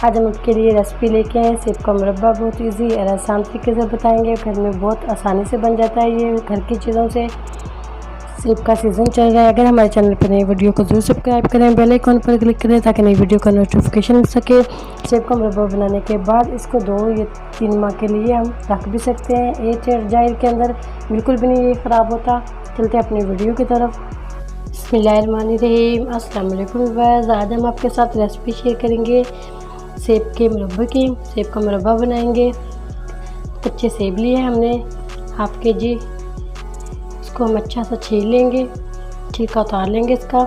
आज हम आपके लिए रेसिपी लेके आए हैं सेब का मुरब्बा। बहुत इजी और आसान तरीके से बताएंगे। घर में बहुत आसानी से बन जाता है ये घर की चीज़ों से। सेब का सीज़न चल रहा है। अगर हमारे चैनल पर नई वीडियो को जरूर सब्सक्राइब करें, बेल आइकन पर क्लिक करें ताकि नई वीडियो का नोटिफिकेशन मिल सके। सेब का मुरब्बा बनाने के बाद इसको 2 या 3 माह के लिए हम रख भी सकते हैं। एयर जाइल के अंदर बिल्कुल भी नहीं ये ख़राब होता। चलते अपनी वीडियो की तरफ। बिस्मिल्लाहिर्रहमानिर्रहीम। अस्सलाम वालेकुम व्यूअर्स। आज हम आपके साथ रेसिपी शेयर करेंगे सेब के मुरब्बे की। सेब का मुरब्बा बनाएंगे। कच्चे सेब लिए हमने हाफ के जी। इसको हम अच्छा सा छील लेंगे, छिलका उतार लेंगे इसका।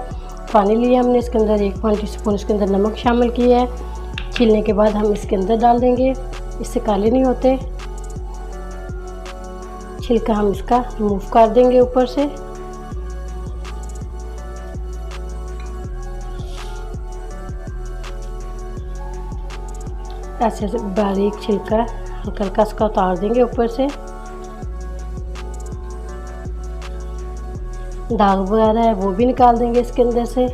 पानी लिया हमने, इसके अंदर 1 टीस्पून इसके अंदर नमक शामिल किया है। छीलने के बाद हम इसके अंदर डाल देंगे। इससे काले नहीं होते। छिलका हम इसका रिमूव कर देंगे ऊपर से। ऐसे बारीक छिलका हल्का हल्का इसका उतार देंगे ऊपर से। दाग वगैरह है वो भी निकाल देंगे इसके अंदर से।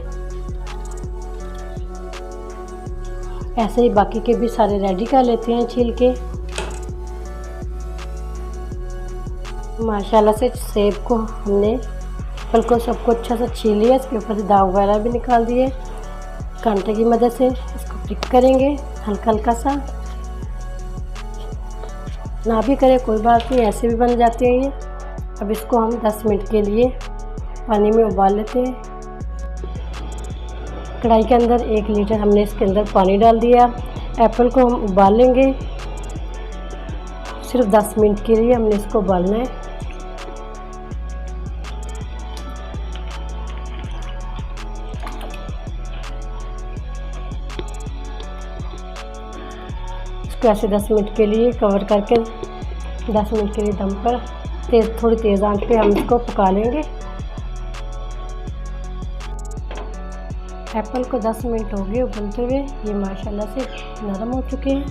ऐसे ही बाकी के भी सारे रेडी कर लेते हैं छील के। माशाल्लाह से सेब को हमने बिल्कुल सबको अच्छा सा छील लिया। इसके ऊपर से दाग वगैरह भी निकाल दिए। कांटे की मदद से इसको पिक करेंगे हल्का हल्का सा। ना भी करें कोई बात नहीं, ऐसे भी बन जाते हैं ये। अब इसको हम 10 मिनट के लिए पानी में उबाल लेते हैं। कढ़ाई के अंदर 1 लीटर हमने इसके अंदर पानी डाल दिया। एप्पल को हम उबाल लेंगे। सिर्फ 10 मिनट के लिए हमने इसको उबालना है। इसको ऐसे 10 मिनट के लिए कवर करके 10 मिनट के लिए दम पर थोड़ी तेज़ आंच पे हम इसको पका लेंगे। एप्पल को 10 मिनट हो गए उबलते हुए। ये माशाल्लाह से नरम हो चुके हैं।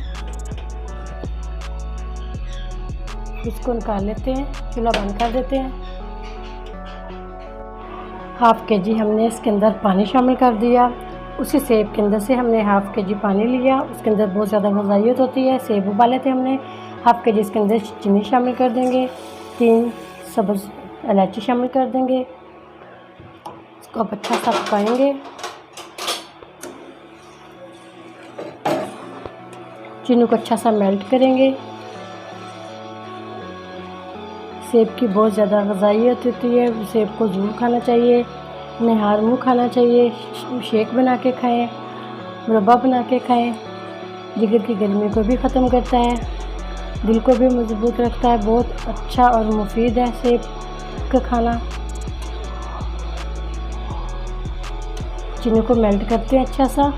इसको निकाल लेते हैं, चूल्हा बंद कर देते हैं। हाफ के जी हमने इसके अंदर पानी शामिल कर दिया। उसी सेब के अंदर से हमने हाफ के जी पानी लिया। उसके अंदर बहुत ज़्यादा ग़िज़ाइयत होती है। सेब उबाले थे हमने। हाफ के जी इसके अंदर चीनी शामिल कर देंगे। 3 सब्ज़ इलायची शामिल कर देंगे। इसको अब अच्छा सा पकाएंगे। चीनी को अच्छा सा मेल्ट करेंगे। सेब की बहुत ज़्यादा ग़िज़ाइयत होती है। सेब को ज़रूर खाना चाहिए। निहार मुँह खाना चाहिए। शेक बना के खाएं, मुरब्बा बना के खाएं। जिगर की गर्मी को भी ख़त्म करता है, दिल को भी मजबूत रखता है। बहुत अच्छा और मुफीद है सेब का खाना। चीनी को मेल्ट करते हैं अच्छा सा।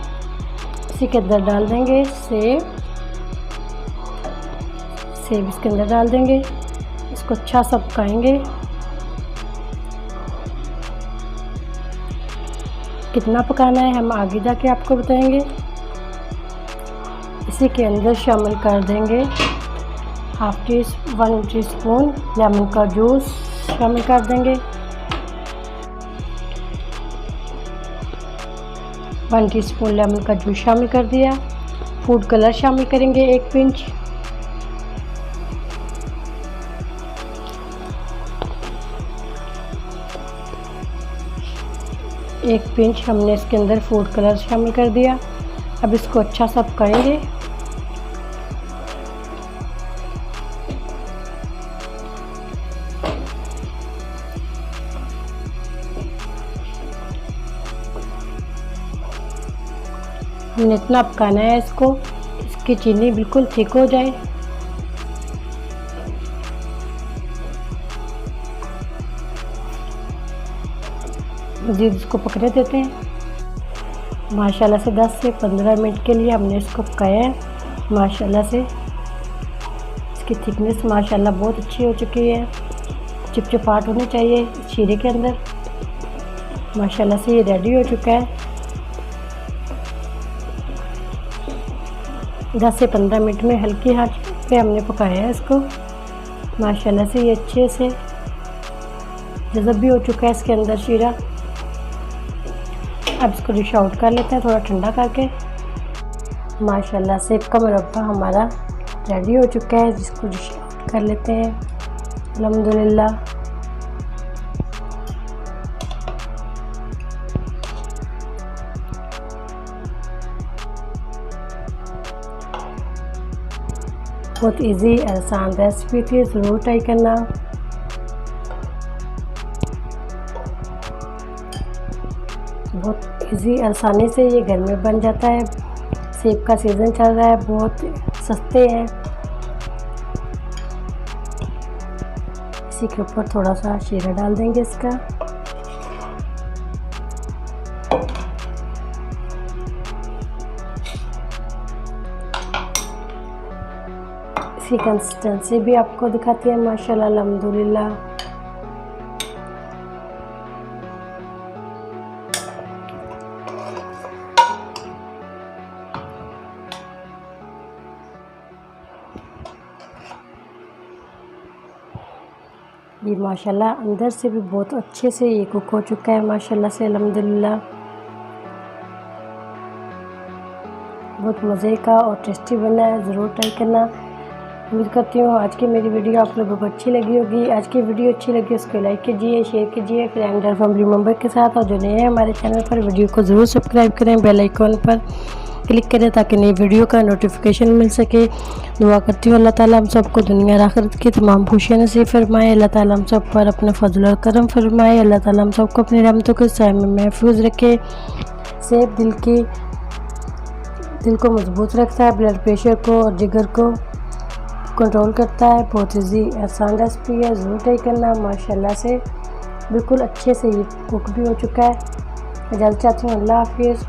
इसी के अंदर डाल देंगे सेब इसके अंदर डाल देंगे। इसको अच्छा सा पकाएंगे। कितना पकाना है हम आगे जाके आपको बताएंगे। इसी के अंदर शामिल कर देंगे 1 टीस्पून लेमन का जूस शामिल कर देंगे। 1 टीस्पून लेमन का जूस शामिल कर दिया। फूड कलर शामिल करेंगे 1 पिंच। एक पिंच हमने इसके अंदर फूड कलर शामिल कर दिया। अब इसको अच्छा सा पकाएंगे। हमने इतना पकाना है इसको, इसकी चीनी बिल्कुल थिक हो जाए। मज़ीद इसको पकने देते हैं। माशाल्लाह से 10 से 15 मिनट के लिए हमने इसको पकाया है। माशाल्लाह से इसकी थिकनेस माशाल्लाह बहुत अच्छी हो चुकी है। चिपचिपाहट होनी चाहिए शीरे के अंदर। माशाल्लाह से ये रेडी हो चुका है। 10 से 15 मिनट में हल्की आंच पे हमने पकाया है इसको। माशाल्लाह से ये अच्छे से जज़ब भी हो चुका है इसके अंदर शीरा। अब इसको डिश आउट कर लेते हैं थोड़ा ठंडा करके। माशाल्लाह सेब का मुरब्बा हमारा रेडी हो चुका है, जिसको डिश आउट कर लेते हैं अल्हम्दुलिल्लाह। बहुत इजी आसान रेसिपी थी, ज़रूर ट्राई करना। बहुत इजी आसानी से ये घर में बन जाता है। सेब का सीज़न चल रहा है, बहुत सस्ते हैं। इसी के ऊपर थोड़ा सा शीरा डाल देंगे इसका। इसकी कंसिस्टेंसी भी आपको दिखाती है माशाल्लाह अल्हम्दुलिल्लाह। ये माशाल्लाह अंदर से भी बहुत अच्छे से ये कुक हो चुका है माशाल्लाह से अल्हम्दुलिल्लाह। बहुत मज़े का और टेस्टी बना है, ज़रूर ट्राई करना। उम्मीद करती हूँ आज की मेरी वीडियो आप लोगों को अच्छी लगी होगी। आज की वीडियो अच्छी लगी उसको लाइक कीजिए, शेयर कीजिए फ्रेंड और फैमिली मेम्बर के साथ, और जो नए हैं हमारे चैनल पर वीडियो को ज़रूर सब्सक्राइब करें, बेल आइकॉन पर क्लिक करें ताकि नई वीडियो का नोटिफिकेशन मिल सके। दुआ करती हूँ अल्लाह ताला हम सबको दुनिया और आखिरत की तमाम खुशियाँ नसीब फरमाए। अल्लाह ताला हम सब पर अपना फजल और करम फरमाए। अल्लाह ताला हम सबको अपनी रहमतों के साए में महफूज रखे। सेब दिल को मजबूत रखता है, ब्लड प्रेशर को और जिगर को कंट्रोल करता है। बहुत ईजी आसान रेसिपी है, ज़रूर ट्राई करना। माशाल्लाह से बिल्कुल अच्छे से ये कुक भी हो चुका है। इजाज़त चाहती हूँ, अल्लाह हाफिज़।